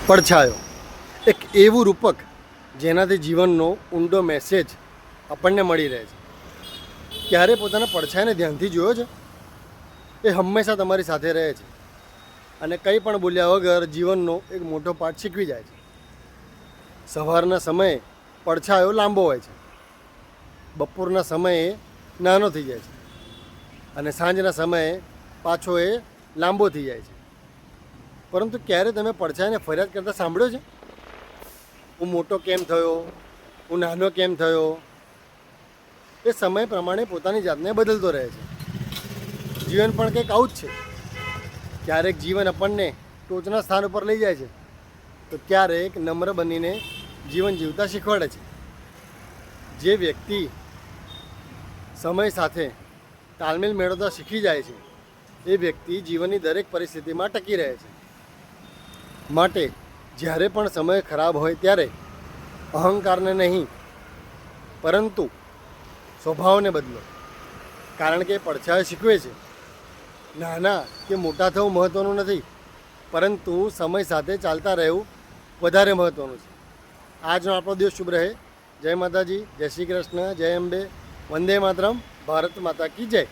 પડછાયો એક એવું રૂપક જેનાથી જીવનનો ઊંડો મેસેજ આપણને મળી રહે છે. ક્યારે પોતાના પડછાયાને ધ્યાનથી જોયો છે? એ હંમેશા તમારી સાથે રહે છે અને કંઈ પણ બોલ્યા વગર જીવનનો એક મોટો પાઠ શીખવી જાય છે. સવારના સમયે પડછાયો લાંબો હોય છે, બપોરના સમયે નાનો થઈ જાય છે અને સાંજના સમયે પાછો એ લાંબો થઈ જાય છે. પરંતુ ક્યારે તમે પડછાયાને ફરિયાદ કરતાં સાંભળ્યો છે? હું મોટો કેમ થયો, હું નાનો કેમ થયો? એ સમય પ્રમાણે પોતાની જાતને બદલતો રહે છે. જીવન પણ કંઈક આવું જ છે. ક્યારેક જીવન આપણને ટોચના સ્થાન ઉપર લઈ જાય છે, તો ક્યારેક નમ્ર બનીને જીવન જીવતા શીખવાડે છે. જે વ્યક્તિ સમય સાથે તાલમેલ મેળવતા શીખી જાય છે, એ વ્યક્તિ જીવનની દરેક પરિસ્થિતિમાં ટકી રહે છે. માટે જ્યારે પણ સમય ખરાબ હોય ત્યારે અહંકારને નહીં, પરંતુ સ્વભાવને બદલો. કારણ કે પડછાયો શીખવે છે નાના કે મોટા થવું મહત્ત્વનું નથી, પરંતુ સમય સાથે ચાલતા રહેવું વધારે મહત્ત્વનું છે. આજનો આપણો દિવસ શુભ રહે. જય માતાજી, જય શ્રી કૃષ્ણ, જય અંબે, વંદે માતરમ, ભારત માતા કી જય.